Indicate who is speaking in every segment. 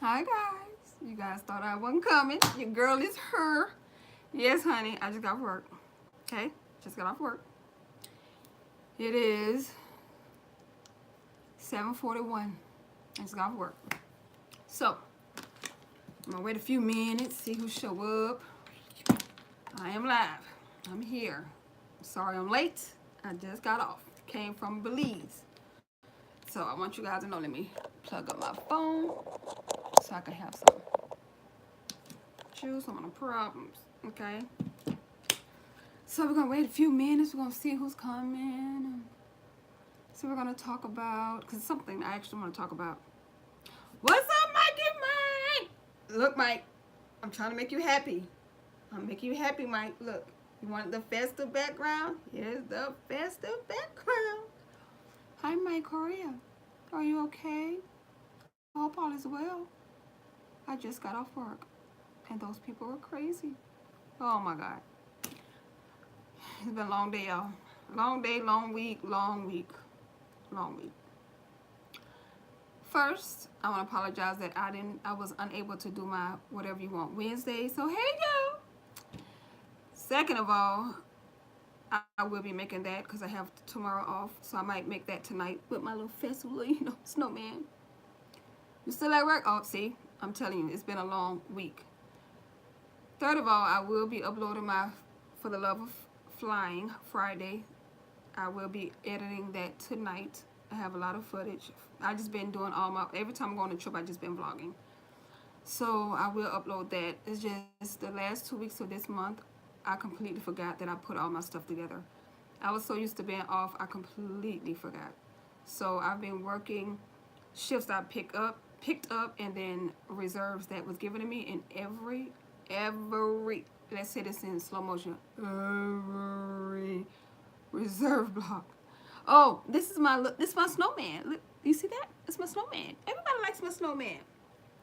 Speaker 1: Hi guys. You guys thought I wasn't coming. Your girl is her. Yes, honey. I just got off work. Okay? Just got off work. It is 7:41. I just got off work. So, I'm gonna wait a few minutes, see who show up. I am live. I'm here. Sorry I'm late. I just got off. Came from Belize. So I want you guys to know, let me plug up my phone so I can have some juice on the problems. Okay? So we're gonna wait a few minutes. We're gonna see who's coming. So we're gonna talk about, because it's something I actually want to talk about. What's up, Mikey Mike? Look, Mike, I'm trying to make you happy. I'm making you happy, Mike. Look, you want the festive background? Here's the festive background. Hi, Mike. How are you? Are you okay? I hope all is well. I just got off work, and those people were crazy. Oh my God. It's been a long day, y'all. Long day, long week, long week, long week. First, I want to apologize that I was unable to do my whatever you want Wednesday. So hey, yo. Second of all, I will be making that because I have tomorrow off, so I might make that tonight with my little festival, snowman. You still at work? Oh, see, I'm telling you, it's been a long week. Third of all, I will be uploading my For the Love of Flying Friday. I will be editing that tonight. I have a lot of footage. I just been doing every time I go on a trip, I just been vlogging. So I will upload that. It's just the last 2 weeks of this month, I completely forgot that I put all my stuff together. I was so used to being off, I completely forgot. So I've been working shifts I picked up, and then reserves that was given to me in every, let's say this in slow motion, every reserve block. Oh, this is my snowman. Look, do you see that? It's my snowman. Everybody likes my snowman.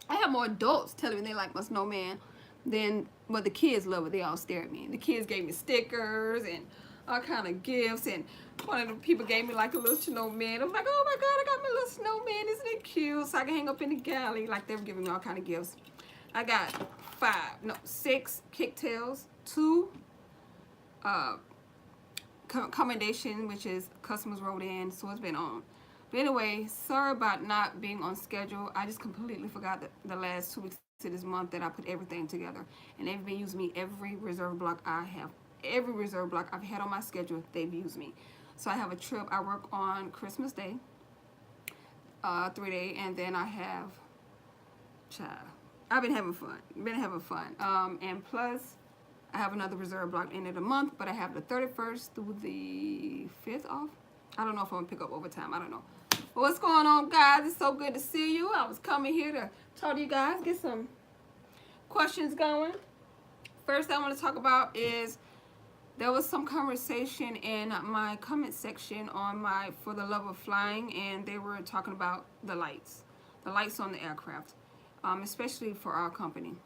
Speaker 1: I have more adults telling me they like my snowman than the kids love it. They all stare at me. The kids gave me stickers and all kind of gifts, and one of the people gave me like a little snowman. I'm like, oh my God, I got my little snowman. Isn't it cute? So I can hang up in the galley. Like, they were giving me all kind of gifts. I got 6 kicktails, 2 commendation, which is customers wrote in, so it's been on. But anyway, sorry about not being on schedule. I just completely forgot that the last 2 weeks of this month that I put everything together, and they've been using me every reserve block I have. Every reserve block I've had on my schedule, they've used me. So I have a trip. I work on Christmas Day, 3 day, and then I have, child, I've been having fun. And plus, I have another reserve block end of the month, but I have the 31st through the 5th off. I don't know if I'm going to pick up overtime. I don't know. But what's going on, guys? It's so good to see you. I was coming here to talk to you guys, get some questions going. First I want to talk about is there was some conversation in my comment section on my For the Love of Flying, and they were talking about the lights on the aircraft, especially for our company.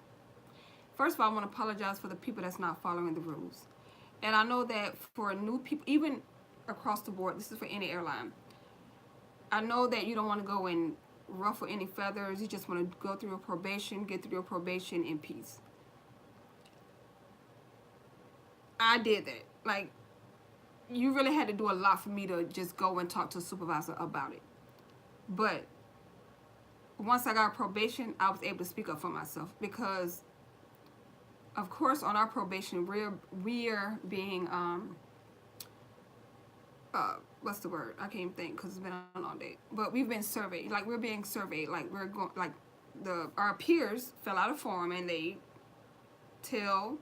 Speaker 1: First of all, I want to apologize for the people that's not following the rules. And I know that for new people, even across the board, this is for any airline, I know that you don't want to go and ruffle any feathers. You just want to go through your probation, get through your probation in peace. I did that. Like, you really had to do a lot for me to just go and talk to a supervisor about it. But once I got probation, I was able to speak up for myself, because of course on our probation we're being what's the word? I can't even think because it's been a long day. But we've been surveyed. Like, we're being surveyed. Like, we're going, like, our peers fill out a form and they tell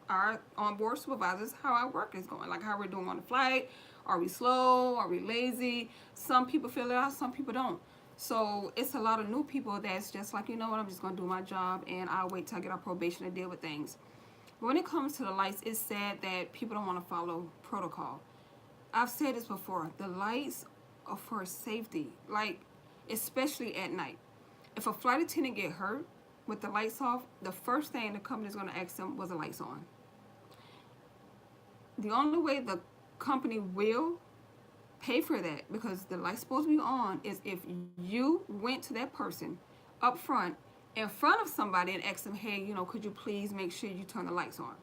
Speaker 1: our onboard supervisors how our work is going, like how we're doing on the flight. Are we slow? Are we lazy? Some people fill it out, some people don't. So it's a lot of new people that's just like, you know what, I'm just going to do my job and I'll wait till I get our probation to deal with things. But when it comes to the lights, it's sad that people don't want to follow protocol. I've said this before. The lights are for safety, like, especially at night. If a flight attendant get hurt with the lights off, the first thing the company is going to ask them was the lights on. The only way the company will pay for that, because the light's supposed to be on, is if you went to that person up front in front of somebody and ask them, hey, you know, could you please make sure you turn the lights on?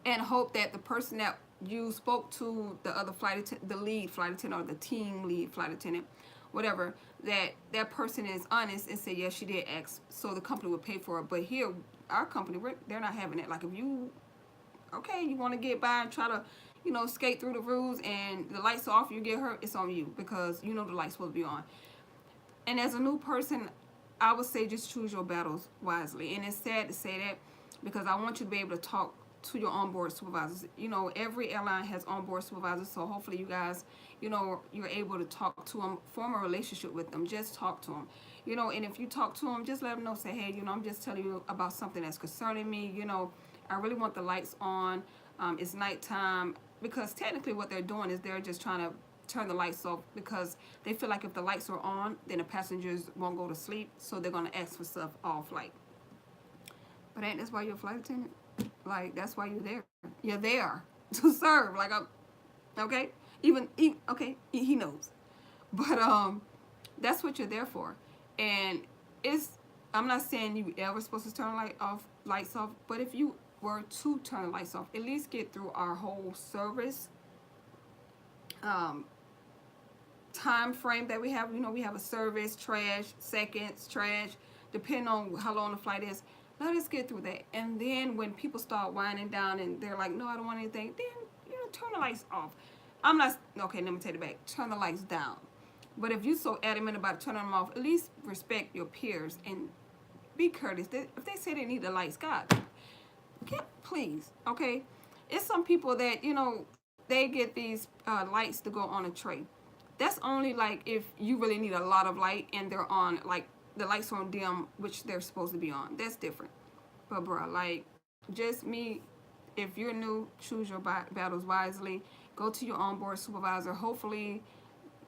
Speaker 1: And hope that the person that you spoke to, the other flight attendant, the lead flight attendant, or the team lead flight attendant, whatever, that that person is honest and say, yes, she did ask, so the company would pay for it. But here, our company, they're not having it. Like, if you, okay, you want to get by and try to, you know, skate through the rules and the lights are off, you get hurt, it's on you, because you know the light's supposed to be on. And as a new person, I would say just choose your battles wisely. And it's sad to say that, because I want you to be able to talk to your onboard supervisors. You know, every airline has onboard supervisors, so hopefully you guys, you know, you're able to talk to them, form a relationship with them. Just talk to them, you know. And if you talk to them, just let them know, say, hey, you know, I'm just telling you about something that's concerning me. You know, I really want the lights on. It's nighttime. Because technically what they're doing is they're just trying to turn the lights off, because they feel like if the lights are on, then the passengers won't go to sleep, so they're going to ask for stuff all flight. But ain't that's why you're a flight attendant? Like, that's why you're there. You're there to serve. Like, okay? Even okay, he knows. But that's what you're there for. And it's, I'm not saying you ever supposed to turn lights off, but if you were to turn the lights off, at least get through our whole service time frame that we have. You know, we have a service, trash, seconds, trash, depending on how long the flight is. Let us get through that. And then when people start winding down and they're like, no, I don't want anything, then, you know, turn the lights off. I'm not, okay, let me take it back. Turn the lights down. But if you're so adamant about turning them off, at least respect your peers and be courteous. If they say they need the lights, God, please, okay? It's some people that, you know, they get these lights to go on a tray. That's only like if you really need a lot of light and they're on, like, the lights are on dim, which they're supposed to be on. That's different. But bro, like, just me, if you're new, choose your battles wisely. Go to your onboard supervisor. Hopefully,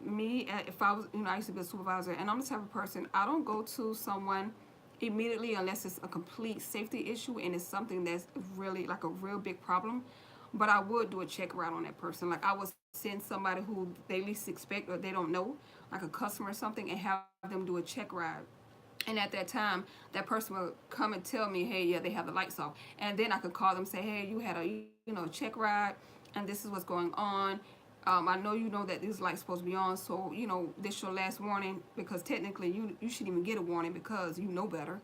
Speaker 1: me, if I was, you know, I used to be a supervisor, and I'm the type of person, I don't go to someone immediately unless it's a complete safety issue and it's something that's really like a real big problem. But I would do a check ride on that person. Like, I would send somebody who they least expect or they don't know, like a customer or something, and have them do a check ride. And at that time, that person will come and tell me, hey, yeah, they have the lights off. And then I could call them and say, hey, you had a, you know, check ride, and this is what's going on. I know you know that these lights supposed to be on, so, you know, this is your last warning, because technically you shouldn't even get a warning because you know better.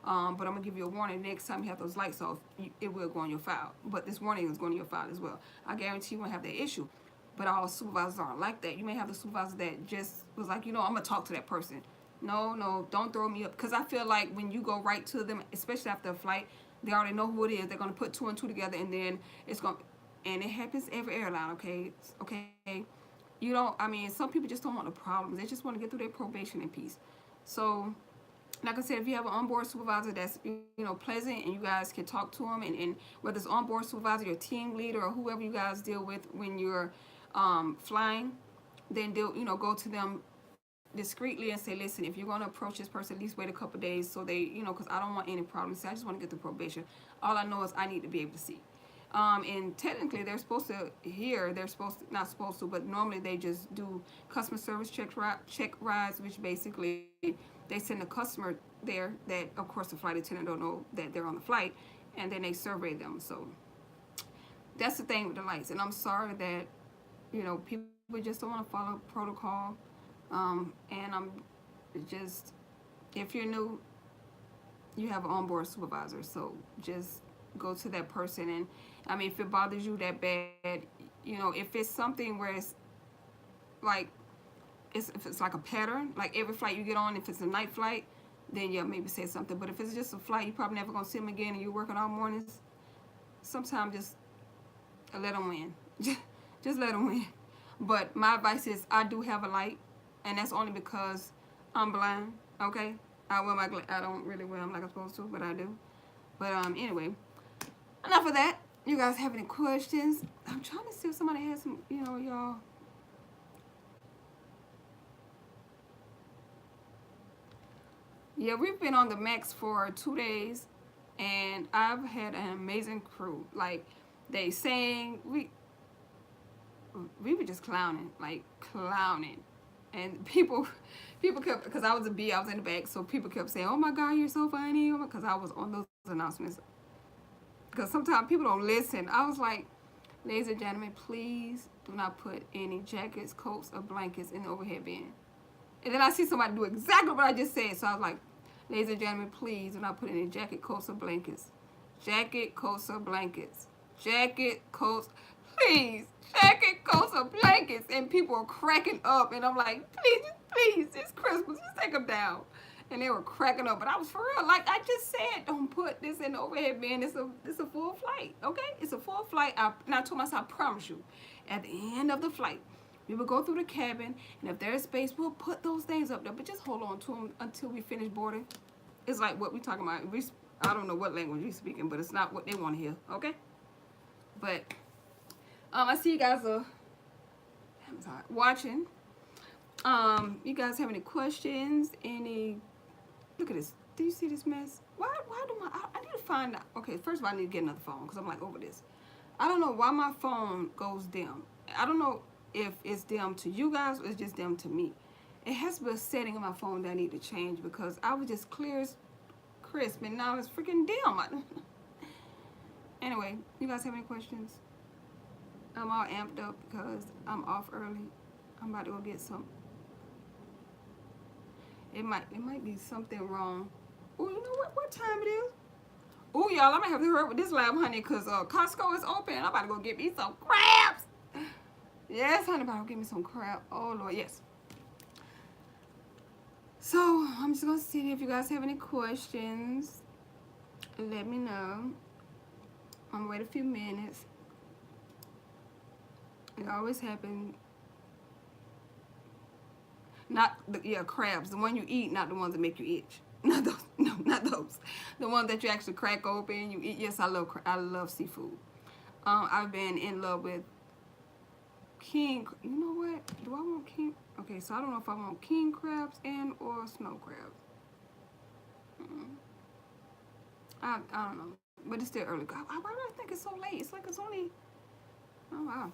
Speaker 1: But I'm going to give you a warning. Next time you have those lights off, it will go on your file. But this warning is going to your file as well. I guarantee you won't have that issue. But all supervisors aren't like that. You may have the supervisor that just was like, you know, I'm going to talk to that person. No, don't throw me up. Because I feel like when you go right to them, especially after a flight, they already know who it is. They're going to put two and two together, and then it's going to, and it happens every airline, okay? Okay? You don't, I mean, some people just don't want the problems. They just want to get through their probation in peace. So, like I said, if you have an onboard supervisor that's, you know, pleasant, and you guys can talk to them, and whether it's onboard supervisor, your team leader, or whoever you guys deal with when you're flying, then they'll, you know, go to them discreetly and say, listen, if you're going to approach this person, at least wait a couple days, so they, you know, because I don't want any problems. So I just want to get through probation. All I know is I need to be able to see. And technically they're supposed to, here they're supposed to, not supposed to, but normally they just do customer service check rides, which basically they send the customer there that, of course, the flight attendant don't know that they're on the flight, and then they survey them. So that's the thing with the lights. And I'm sorry that, you know, people just don't want to follow protocol. And I'm just, if you're new, you have an onboard supervisor, so just go to that person. And I mean, if it bothers you that bad, you know, if it's something where it's like, if it's like a pattern, like every flight you get on, if it's a night flight, then yeah, maybe say something. But if it's just a flight, you're probably never gonna see them again, and you're working all mornings, sometimes just let them win. Just let them win. But my advice is, I do have a light, and that's only because I'm blind. Okay, I wear my I don't really wear them like I'm supposed to, but I do. But anyway, enough of that. You guys have any questions? I'm trying to see if somebody has some, you know, y'all. Yeah, we've been on the Max for 2 days, and I've had an amazing crew. Like, they sang, we were just clowning, like clowning. And people kept, because I was a B, I was in the back, so people kept saying, "Oh my God, you're so funny," because I was on those announcements. Because sometimes people don't listen. I was like, ladies and gentlemen, please do not put any jackets, coats, or blankets in the overhead bin. And then I see somebody do exactly what I just said. So I was like, ladies and gentlemen, please do not put any jacket, coats, or blankets. Jacket, coats, or blankets. Jacket, coats, please. Jacket, coats, or blankets. And people are cracking up. And I'm like, please, it's Christmas. Just take them down. And they were cracking up. But I was for real. Like I just said, don't put this in the overhead bin. It's a full flight, okay? It's a full flight. And I told myself, I promise you, at the end of the flight, we will go through the cabin, and if there's space, we'll put those things up there. But just hold on to them until we finish boarding. It's like what we talking about. I don't know what language we speaking, but it's not what they want to hear, okay? But I see you guys are watching. You guys have any questions? Look at this. Do you see this mess? Why do I need to find out. Okay, first of all, I need to get another phone because I'm like over this. I don't know why my phone goes dim. I don't know if it's dim to you guys or it's just dim to me. It has to be a setting on my phone that I need to change because I was just clear as crisp and now it's freaking dim. Anyway, you guys have any questions? I'm all amped up because I'm off early. I'm about to go get some. It might be something wrong. Oh, you know what time it is? Oh, y'all, I'm gonna have to hurry with this live, honey, because Costco is open. I'm about to go get me some crabs. Yes, honey, about to get me some crab. Oh, Lord, yes. So, I'm just gonna see if you guys have any questions. Let me know. I'm gonna wait a few minutes. It always happens. Crabs. The one you eat, not the ones that make you itch. Not those. No, not those. The ones that you actually crack open, you eat. Yes, I love seafood. I've been in love with king. You know what? Do I want king? Okay, so I don't know if I want king crabs and or snow crabs. I don't know, but it's still early. Why do I think it's so late? It's like it's only. Oh wow.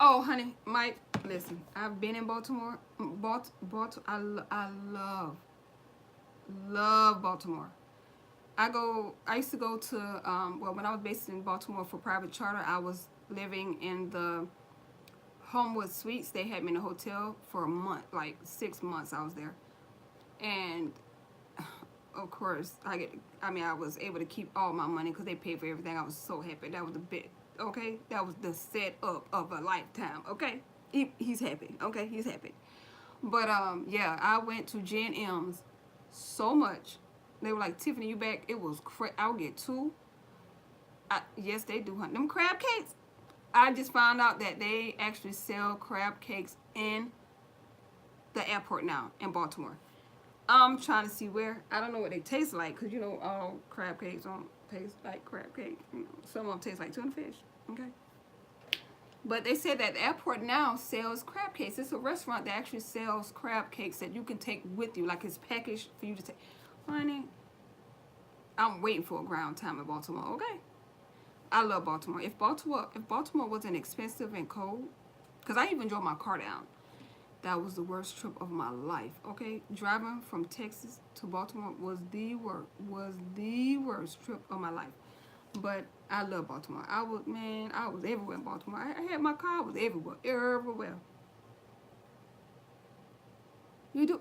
Speaker 1: Oh, honey, Mike, listen. I've been in Baltimore. I love Baltimore. I used to go to, when I was based in Baltimore for private charter, I was living in the Homewood Suites. They had me in a hotel for a month, like 6 months I was there. And of course, I was able to keep all my money because they paid for everything. I was so happy. That was the bit. Okay, that was the setup of a lifetime. Okay, he's happy. Okay, he's happy. But yeah, I went to Jen M's so much. They were like, Tiffany, you back? It was I'll get two. Yes, they do, honey. Them crab cakes. I just found out that they actually sell crab cakes in the airport now in Baltimore. I'm trying to see where. I don't know what they taste like because you know all crab cakes don't taste like crab cake. You know, some of them taste like tuna fish. Okay. But they said that the airport now sells crab cakes. It's a restaurant that actually sells crab cakes that you can take with you, like it's packaged for you to take. Honey, I'm waiting for a ground time in Baltimore. Okay. I love Baltimore. If Baltimore wasn't expensive and cold, because I even drove my car down. That was the worst trip of my life. Okay, driving from Texas to Baltimore was the worst trip of my life. But I love Baltimore. I was everywhere in Baltimore. I had my car. I was everywhere. You do.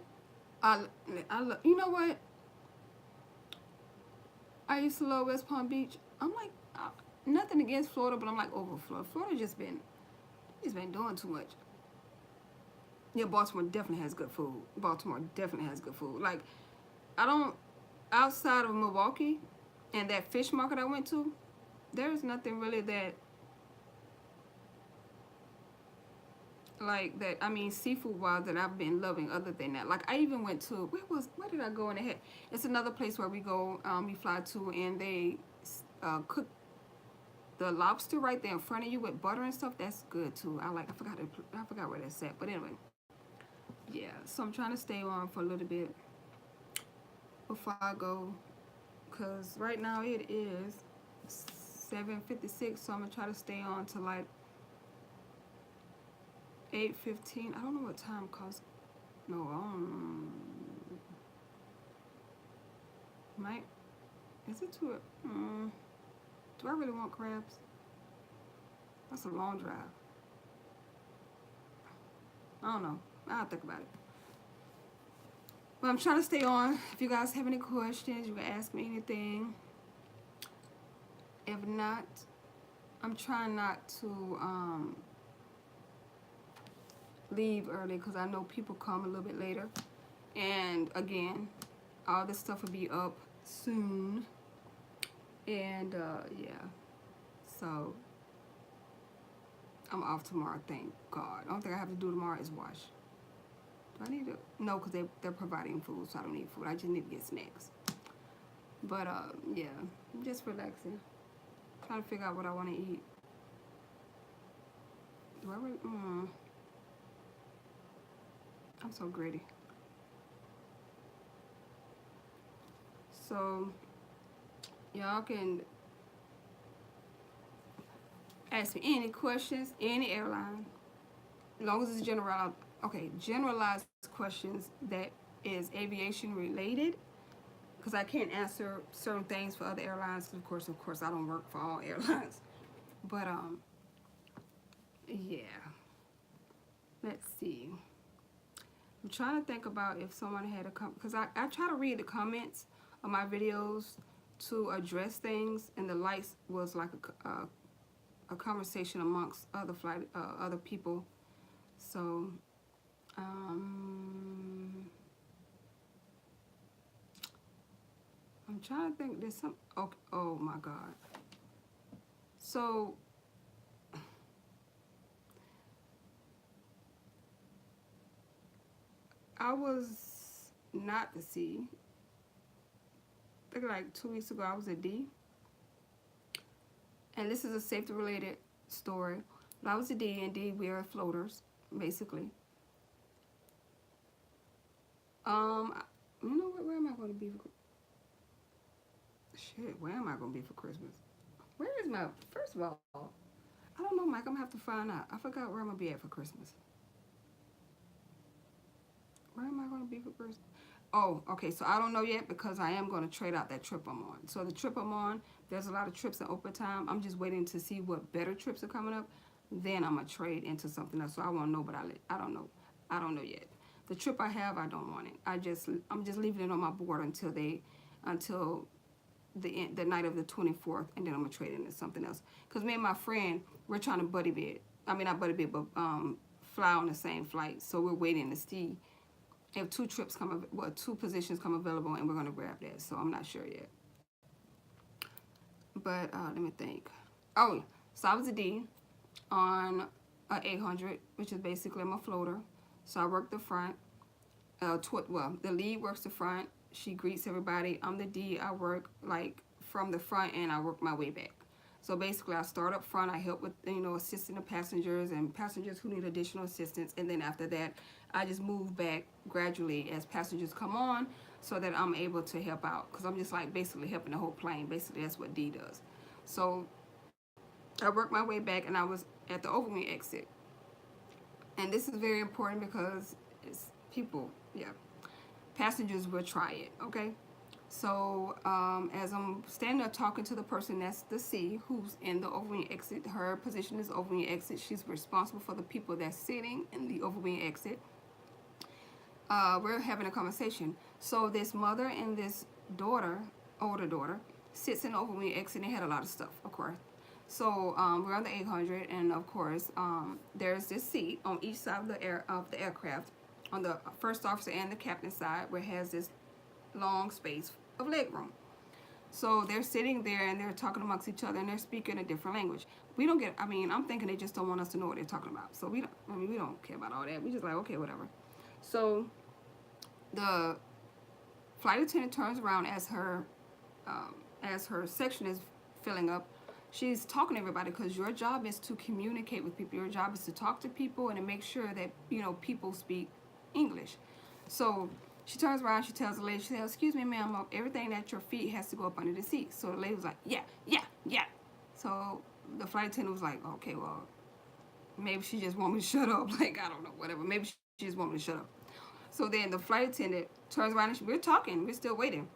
Speaker 1: I love. You know what? I used to love West Palm Beach. I'm like, nothing against Florida, but I'm like over Florida. Florida just been doing too much. Yeah, Baltimore definitely has good food. Like, outside of Milwaukee and that fish market I went to, there's nothing really that, like that, seafood wise that I've been loving other than that. Like, I even went to, where did I go in the head? It's another place where we go, we fly to, and they cook the lobster right there in front of you with butter and stuff. That's good too. I forgot where that's at. But anyway. Yeah, so I'm trying to stay on for a little bit before I go, because right now it is 7:56, so I'm going to try to stay on to like 8:15. I don't know what time cost. No, might. Is it too? Do I really want crabs? That's a long drive. I don't know. I'll think about it. But I'm trying to stay on. If you guys have any questions, you can ask me anything. If not, I'm trying not to leave early because I know people come a little bit later. And again, all this stuff will be up soon. And yeah, so I'm off tomorrow, thank God. The only thing I have to do tomorrow is wash. Do I need to? No, because they're providing food, so I don't need food. I just need to get snacks. But yeah, I'm just relaxing. Trying to figure out what I want to eat. Do I really? I'm so gritty. So y'all can ask me any questions, any airline, as long as it's general. Okay, generalized questions that is aviation related, because I can't answer certain things for other airlines. Of course, I don't work for all airlines. But yeah. Let's see. I'm trying to think about if someone had a comment, because I try to read the comments of my videos to address things, and the lights was like a conversation amongst other people. So I'm trying to think. There's some. Okay, oh my God. So I was not the C. I think like 2 weeks ago I was a D. And this is a safety related story. But I was a D, and D, we are floaters, basically. You know what? Where am I going to be for? Shit, where am I going to be for Christmas? Where is my? First of all, I don't know, Mike. I'm gonna have to find out. I forgot where I'm gonna be at for Christmas. Where am I gonna be for Christmas? Oh, okay. So I don't know yet because I am gonna trade out that trip I'm on. So the trip I'm on, there's a lot of trips in open time. I'm just waiting to see what better trips are coming up. Then I'm gonna trade into something else. So I won't know, but I don't know. I don't know yet. The trip I have, I don't want it. I'm just leaving it on my board until the night of the 24th, and then I'm gonna trade into something else. Cause me and my friend, we're trying to buddy bid. I mean, not buddy bid, but fly on the same flight. So we're waiting to see if two positions come available, and we're gonna grab that. So I'm not sure yet. But let me think. Oh, so I was a D on a 800, which is basically I'm a floater. So I work the front. The lead works the front. She greets everybody. I'm the D. I work like from the front, and I work my way back. So basically, I start up front. I help with assisting the passengers and passengers who need additional assistance, and then after that, I just move back gradually as passengers come on, so that I'm able to help out. Because I'm just like basically helping the whole plane. Basically, that's what D does. So I work my way back, and I was at the overwing exit. And this is very important because it's people, yeah. Passengers will try it, okay? So as I'm standing there talking to the person that's the C, who's in the overwing exit, her position is overwing exit. She's responsible for the people that's sitting in the overwing exit. We're having a conversation. So this mother and this daughter, older daughter, sits in the overwing exit, and they had a lot of stuff, of course. So we're on the 800, and of course there's this seat on each side of the aircraft, on the first officer and the captain side, where it has this long space of leg room. So they're sitting there, and they're talking amongst each other, and they're speaking a different language. We don't get. I mean, I'm thinking they just don't want us to know what they're talking about. So we don't care about all that. We just like, okay, whatever. So the flight attendant turns around as her section is filling up. She's talking to everybody, because your job is to communicate with people. Your job is to talk to people and to make sure that people speak English. So she turns around, she tells the lady, she says, "Excuse me, ma'am, everything at your feet has to go up under the seat." So the lady was like, "Yeah, yeah, yeah." So the flight attendant was like, "Okay, well, Maybe she just want me to shut up. Like, I don't know, whatever. Maybe she just want me to shut up. So then the flight attendant turns around and we're talking. We're still waiting.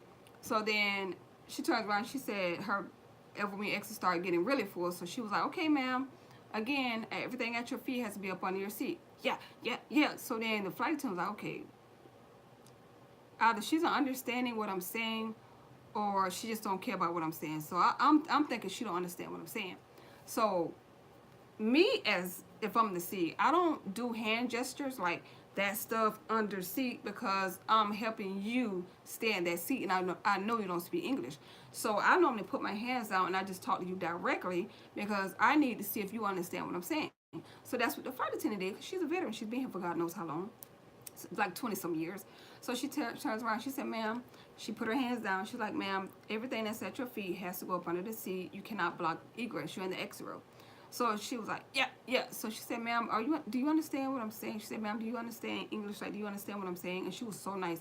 Speaker 1: So then she turns around and she said her Evergreen exit started getting really full. So she was like, okay, ma'am. Again, everything at your feet has to be up under your seat. Yeah, yeah, yeah. So then the flight attendant was like, okay, either she's not understanding what I'm saying or she just don't care about what I'm saying. So I'm thinking she don't understand what I'm saying. So me, as if I'm the seat, I don't do hand gestures like that stuff under seat because I'm helping you stay in that seat, and I know you don't speak English. So I normally put my hands out and I just talk to you directly because I need to see if you understand what I'm saying. So that's what the flight attendant did, because she's a veteran. She's been here for God knows how long, like 20 some years. So she turns around, she said, ma'am, she put her hands down. She's like, ma'am, everything that's at your feet has to go up under the seat. You cannot block egress. You're in the exit row. So she was like, yeah, yeah. So she said, ma'am, do you understand what I'm saying? She said, ma'am, do you understand English? Like, do you understand what I'm saying? And she was so nice.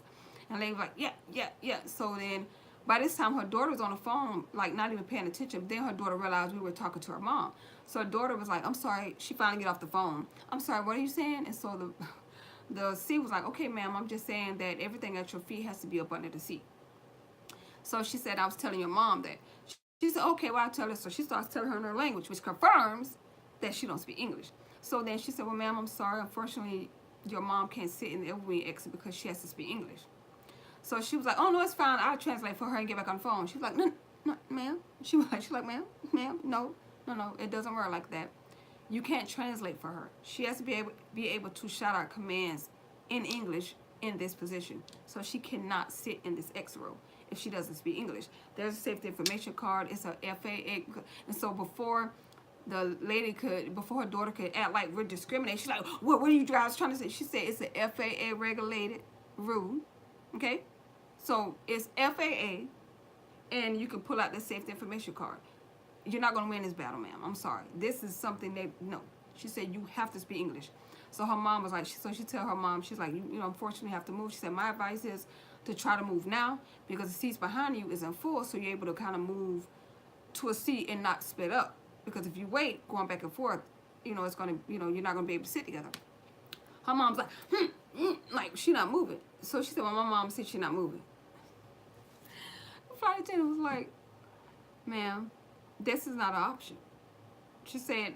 Speaker 1: And the lady was like, yeah, yeah, yeah. So then by this time, her daughter was on the phone, like not even paying attention. Then her daughter realized we were talking to her mom. So her daughter was like, I'm sorry. She finally get off the phone. I'm sorry, what are you saying? And so the seat was like, okay, ma'am, I'm just saying that everything at your feet has to be up under the seat. So she said, I was telling your mom that. She said, okay, well, I'll tell her. So she starts telling her in her language, which confirms that she don't speak English. So then she said, well, ma'am, I'm sorry. Unfortunately, your mom can't sit in the Evergreen exit because she has to speak English. So she was like, oh, no, it's fine. I'll translate for her and get back on the phone. She was like, no, no, ma'am. She's like, ma'am, no, it doesn't work like that. You can't translate for her. She has to be able to shout out commands in English in this position. So she cannot sit in this X row if she doesn't speak English. There's a safety information card. It's a FAA. And so before her daughter could act like we're discriminating, she's like, what are you guys trying to say? She said it's a FAA regulated rule. Okay? So it's FAA, and you can pull out the safety information card. You're not going to win this battle, ma'am. I'm sorry. This is something no. She said you have to speak English. So her mom was like, so she tell her mom, she's like, you know, unfortunately have to move. She said, my advice is to try to move now because the seats behind you isn't full, so you're able to kind of move to a seat and not split up. Because if you wait, going back and forth, you know, it's going to, you know, you're not going to be able to sit together. Her mom's like, like, she not moving. So she said, well, my mom said she's not moving. The flight attendant was like, ma'am, this is not an option. She said,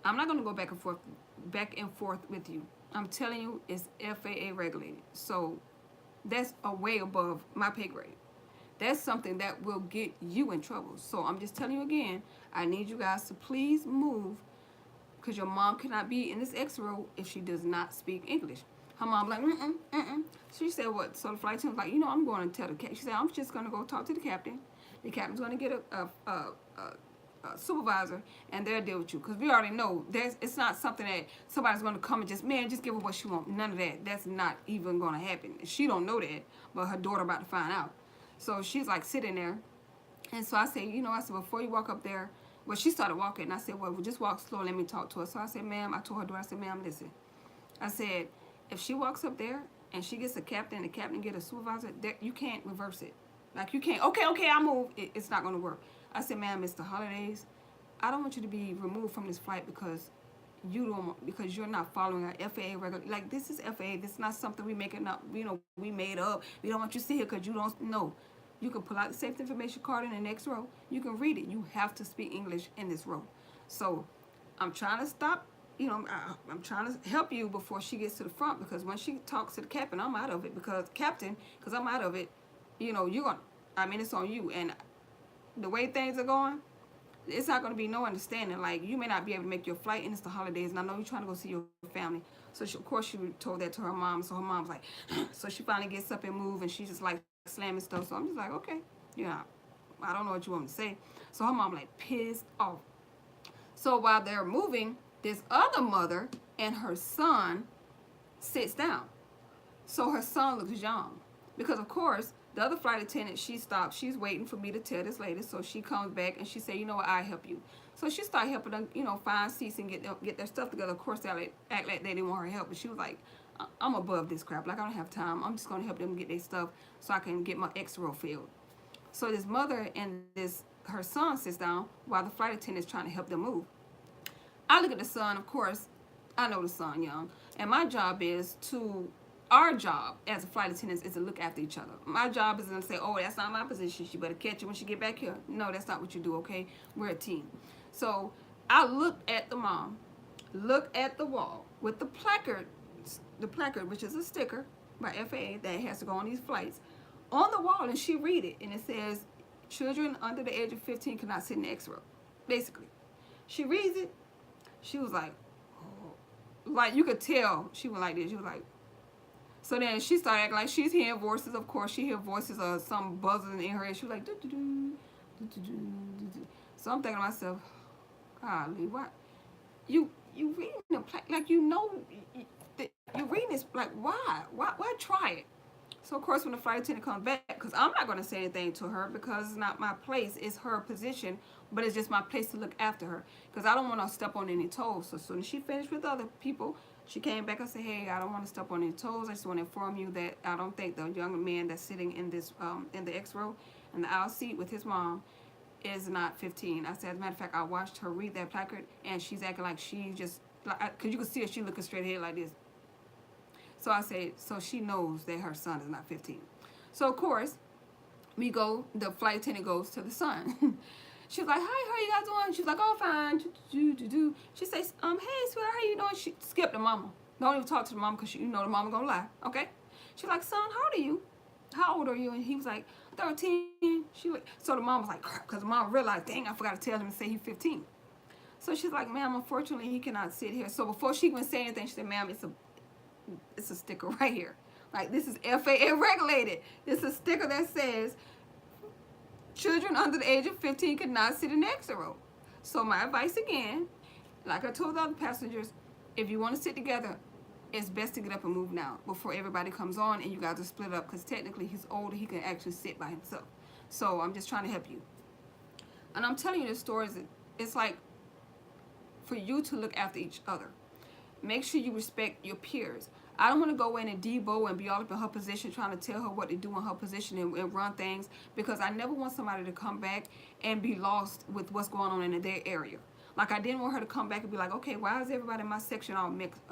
Speaker 1: I'm not going to go back and forth with you. I'm telling you, it's FAA regulated. So that's a way above my pay grade. That's something that will get you in trouble. So I'm just telling you again, I need you guys to please move because your mom cannot be in this X row if she does not speak English. Her mom like, She said, what? So the flight attendant was like, you know, I'm going to tell the captain. She said, I'm just going to go talk to the captain. The captain's going to get a supervisor, and they'll deal with you. Because we already know it's not something that somebody's going to come and just give her what she wants. None of that. That's not even going to happen. She don't know that, but her daughter about to find out. So she's like sitting there. And so I said, before you walk up there, well, she started walking. And I said, well, just walk slow. Let me talk to her. So I said, ma'am, I told her daughter, I said, ma'am, listen. I said, if she walks up there and she gets a captain, the captain get a supervisor, you can't reverse it. Like, you can't, okay, I'll move. It's not going to work. I said, ma'am, it's the holidays. I don't want you to be removed from this flight because you're not following our FAA regular. Like, this is FAA. This is not something we making up. We made up. We don't want you to sit here because you don't know. You can pull out the safety information card in the next row. You can read it. You have to speak English in this row. So I'm trying to stop. I'm trying to help you before she gets to the front, because when she talks to the captain, I'm out of it. Because I'm out of it. You're going. It's on you. And the way things are going, it's not going to be no understanding. Like, you may not be able to make your flight, and it's the holidays, and I know you're trying to go see your family. So of course she told that to her mom. So her mom's like, so she finally gets up and move, and she's just like slamming stuff. So I'm just like, okay, I don't know what you want me to say. So her mom like pissed off. So while they're moving, this other mother and her son sits down. So her son looks young, because of course the other flight attendant, she stopped. She's waiting for me to tell this lady. So she comes back and she said, you know what, I'll help you. So she started helping them, find seats and get their stuff together. Of course, they act like they didn't want her help. But she was like, I'm above this crap. Like, I don't have time. I'm just going to help them get their stuff so I can get my X row filled. So this mother and her son sits down while the flight attendant is trying to help them move. I look at the son, of course. I know the son young, and my job is to, our job as a flight attendant is to look after each other. My job isn't to say, oh, that's not my position. She better catch it when she get back here. No, that's not what you do, okay? We're a team. So I looked at the mom, look at the wall with the placard, which is a sticker by FAA that has to go on these flights, on the wall, and she read it, and it says, children under the age of 15 cannot sit in the X row. Basically, she reads it. She was like, oh. Like you could tell she was like this. She was like, so then she started acting like she's hearing voices. Of course, she hear voices of some buzzing in her head. She was like, doo, doo, doo, doo, doo, doo, doo. So I'm thinking to myself, golly, what? You reading the like you know you're reading this, like why try it? So of course when the flight attendant comes back, because I'm not going to say anything to her because it's not my place, it's her position, but it's just my place to look after her because I don't want to step on any toes. So as soon as she finished with other people, she came back and said, hey, I don't want to step on any toes. I just want to inform you that I don't think the young man that's sitting in this in the X row in the aisle seat with his mom is not 15. I said, as a matter of fact, I watched her read that placard and she's acting like she just, like, because you can see her, she looking straight ahead like this. So I said, so she knows that her son is not 15. So of course, the flight attendant goes to the son. She's like, hi, how you guys doing? She's like, oh, fine. She says, hey, sweetheart, how you doing? She skipped the mama. Don't even talk to the mama because you know the mama gonna lie, okay? She's like, son, how old are you? How old are you? And he was like, 13. So the mom was like, because the mom realized, dang, I forgot to tell him to say he's 15. So she's like, ma'am, unfortunately, he cannot sit here. So before she even say anything, she said, ma'am, it's a sticker right here. Like, this is FAA regulated. It's a sticker that says children under the age of 15 cannot sit in the exit row. So my advice again, like I told the other passengers, if you want to sit together, it's best to get up and move now before everybody comes on and you guys are split up because technically he's older, he can actually sit by himself. So I'm just trying to help you. And I'm telling you this story, it's like for you to look after each other. Make sure you respect your peers. I don't want to go in and debo and be all up in her position trying to tell her what to do in her position and run things because I never want somebody to come back and be lost with what's going on in their area. Like I didn't want her to come back and be like, okay, why is everybody in my section all mixed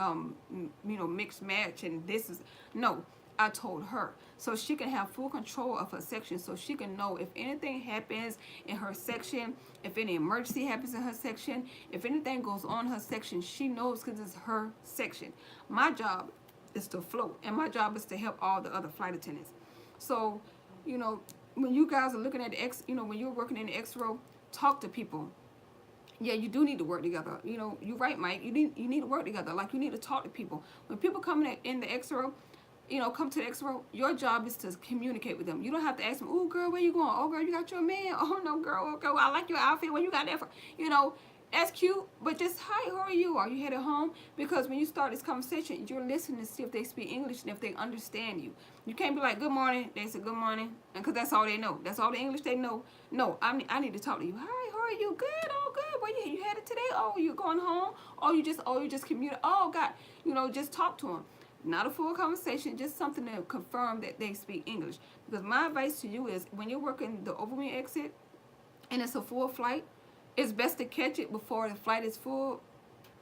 Speaker 1: match and this is, no. I told her so she can have full control of her section so she can know if anything happens in her section, if any emergency happens in her section, if anything goes on in her section, she knows because it's her section. My job is to float and my job is to help all the other flight attendants. So, when you guys are looking at the when you're working in the X row, talk to people. Yeah, you do need to work together. You're right, Mike. You need to work together. Like you need to talk to people. When people come in the X row, come to the X row, your job is to communicate with them. You don't have to ask them, oh, girl, where you going? Oh, girl, you got your man. Oh, no, girl, okay, well, I like your outfit. Where you got that from? That's cute, but just, hi, how are you? Are you headed home? Because when you start this conversation, you're listening to see if they speak English and if they understand you. You can't be like, good morning. They say, good morning, because that's all they know. That's all the English they know. No, I need to talk to you. Hi, how are you? Good, oh, good. Where you headed today? Oh, you going home? Oh, you just communicate. Oh, God, just talk to them. Not a full conversation, just something to confirm that they speak English. Because my advice to you is when you're working the overwing exit and it's a full flight, it's best to catch it before the flight is full,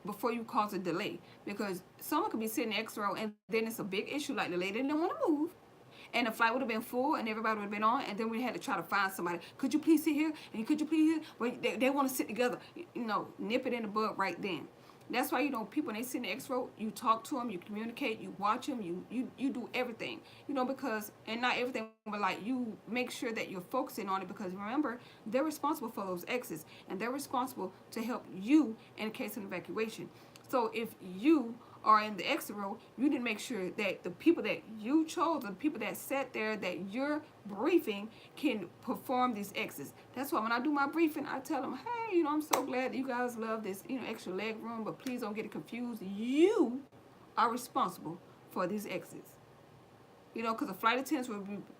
Speaker 1: before you cause a delay. Because someone could be sitting in the X row and then it's a big issue like the lady didn't want to move. And the flight would have been full and everybody would have been on and then we had to try to find somebody. Could you please sit here? And could you please? Well, they want to sit together. Nip it in the bud right then. That's why, people, when they sit in the X row, you talk to them, you communicate, you watch them, you do everything, because, and not everything, but like you make sure that you're focusing on it because remember, they're responsible for those exits and they're responsible to help you in case of evacuation. So if you are in the exit row, you need to make sure that the people that you chose, the people that sat there that you're briefing can perform these exits. That's why when I do my briefing, I tell them, hey, I'm so glad that you guys love this, extra leg room, but please don't get it confused. You are responsible for these exits. Because the flight attendants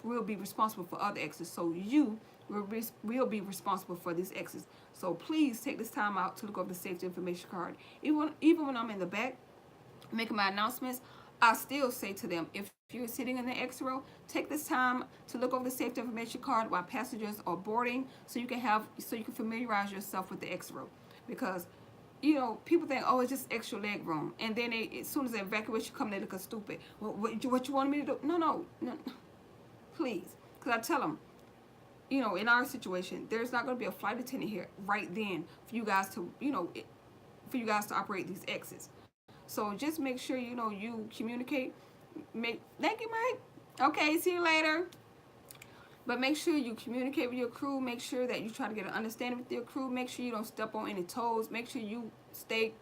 Speaker 1: will be responsible for other exits. So you will be responsible for these exits. So please take this time out to look over the safety information card. Even when I'm in the back, making my announcements, I still say to them, if you're sitting in the X row, take this time to look over the safety information card while passengers are boarding so you can familiarize yourself with the X row. Because people think, oh, it's just extra leg room, and then as soon as the evacuation come, they look stupid. What you want me to do? No, please, because I tell them, in our situation, there's not going to be a flight attendant here right then for you guys to, for you guys to operate these exits. So just make sure, you communicate. Thank you, Mike. Okay, see you later. But make sure you communicate with your crew. Make sure that you try to get an understanding with your crew. Make sure you don't step on any toes. Make sure you stay,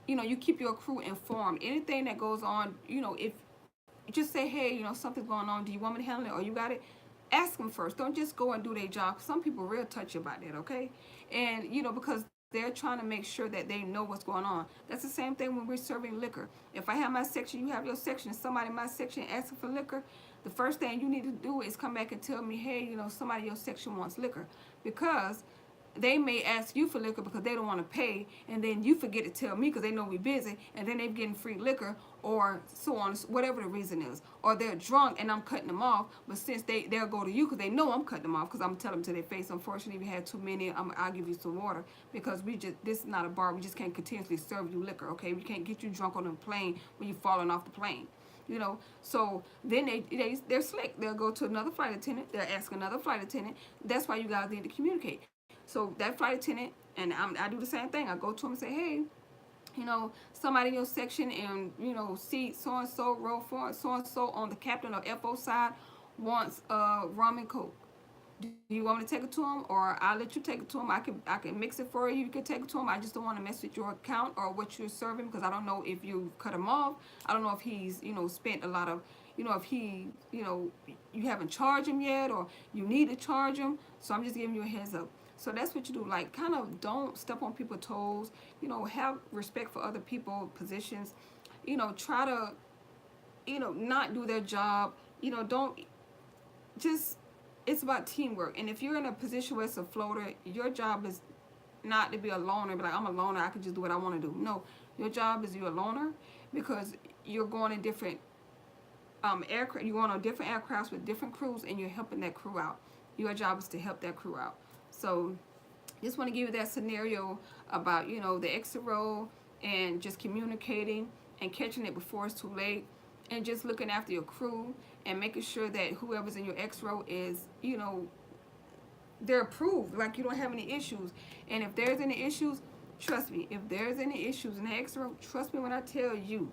Speaker 1: you keep your crew informed. Anything that goes on, if just say, hey, something's going on. Do you want me to handle it, or you got it? Ask them first. Don't just go and do their job. Some people real touchy about that, okay? And, because they're trying to make sure that they know what's going on. That's the same thing when we're serving liquor. If I have my section, you have your section, somebody in my section asking for liquor, the first thing you need to do is come back and tell me, hey, somebody in your section wants liquor. Because they may ask you for liquor because they don't want to pay, and then you forget to tell me because they know we're busy, and then they're getting free liquor, or so on, whatever the reason is. Or they're drunk and I'm cutting them off, but since they'll go to you because they know I'm cutting them off, because I'm telling them to their face, unfortunately, if you had too many, I'll give you some water, because this is not a bar. We just can't continuously serve you liquor, okay? We can't get you drunk on the plane when you're falling off the plane. So then they're slick. They'll go to another flight attendant. They'll ask another flight attendant. That's why you guys need to communicate. So that flight attendant, and I do the same thing. I go to them and say, hey, somebody in your section and, seat so-and-so, row 4, so-and-so on the captain or FO side wants rum and coke. Do you want me to take it to him, or I'll let you take it to him? I can mix it for you. You can take it to him. I just don't want to mess with your account or what you're serving, because I don't know if you cut him off. I don't know if he's, spent a lot of, if he, you haven't charged him yet, or you need to charge him. So I'm just giving you a heads up. So that's what you do. Like, kind of don't step on people's toes. Have respect for other people's positions. Try to, not do their job. Don't just. It's about teamwork. And if you're in a position where it's a floater, your job is not to be a loner. Be like, I'm a loner, I can just do what I want to do. No, your job is you're a loner because you're going in different aircraft. You're going on different aircrafts with different crews, and you're helping that crew out. Your job is to help that crew out. So just want to give you that scenario about, the exit row, and just communicating and catching it before it's too late, and just looking after your crew and making sure that whoever's in your X row is, they're approved, like you don't have any issues. And if there's any issues, trust me, if there's any issues in the X row, trust me when I tell you,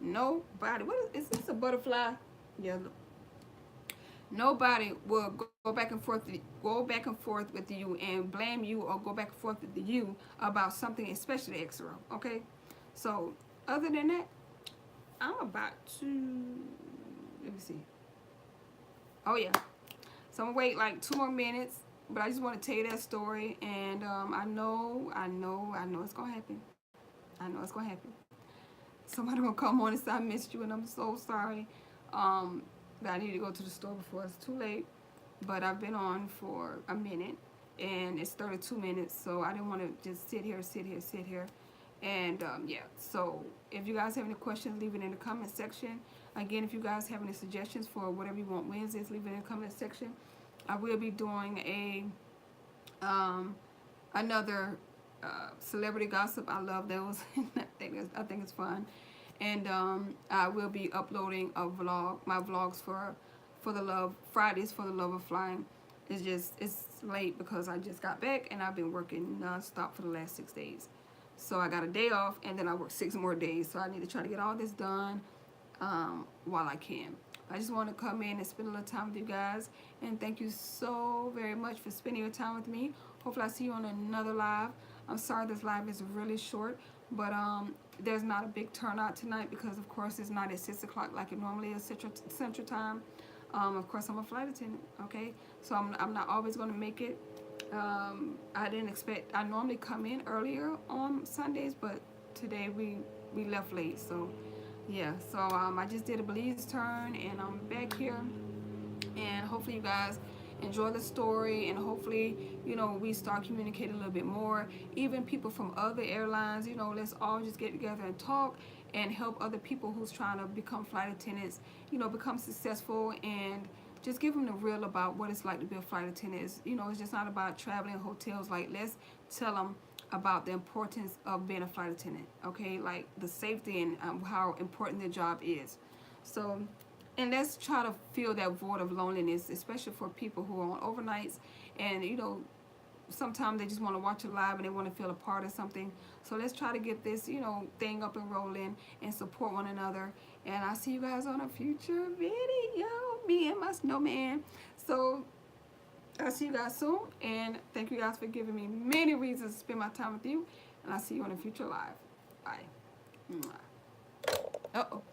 Speaker 1: nobody, is this a butterfly? Yeah, look. Nobody will go back and forth with you and blame you, or go back and forth with you about something, especially the X row, okay? So other than that, I'm about to, let me see. Oh yeah. So I'm gonna wait like 2 more minutes, but I just want to tell you that story. And I know it's gonna happen. I know it's gonna happen. Somebody will come on and say I missed you, and I'm so sorry. But I need to go to the store before it's too late. But I've been on for a minute, and it's 32 minutes, so I didn't want to just sit here. And yeah, so if you guys have any questions, leave it in the comment section. Again, if you guys have any suggestions for whatever you want Wednesdays, leave it in the comment section. I will be doing a another celebrity gossip. I love those. I think it's fun. And I will be uploading a vlog, my vlogs for the love Fridays for the love of flying. It's late because I just got back and I've been working nonstop for the last 6 days. So I got a day off, and then I work 6 more days. So I need to try to get all this done while I can. I just want to come in and spend a little time with you guys. And thank you so very much for spending your time with me. Hopefully I see you on another live. I'm sorry this live is really short, but there's not a big turnout tonight because, of course, it's not at 6 o'clock like it normally is Central Time. Of course, I'm a flight attendant, okay? So I'm not always going to make it. I didn't expect, I normally come in earlier on Sundays, but today we left late. So yeah, so I just did a Belize turn, and I'm back here, and hopefully you guys enjoy the story, and hopefully we start communicating a little bit more. Even people from other airlines, let's all just get together and talk and help other people who's trying to become flight attendants, become successful, and just give them the real about what it's like to be a flight attendant. It's just not about traveling hotels. Like, let's tell them about the importance of being a flight attendant, okay? Like the safety and how important the job is. So, and let's try to fill that void of loneliness, especially for people who are on overnights and, you know, sometimes they just want to watch it live and they want to feel a part of something. So let's try to get this, you know, thing up and rolling and support one another. And I'll see you guys on a future video, me and my snowman. So I'll see you guys soon, and thank you guys for giving me many reasons to spend my time with you, and I'll see you on a future live. Bye. Uh-oh.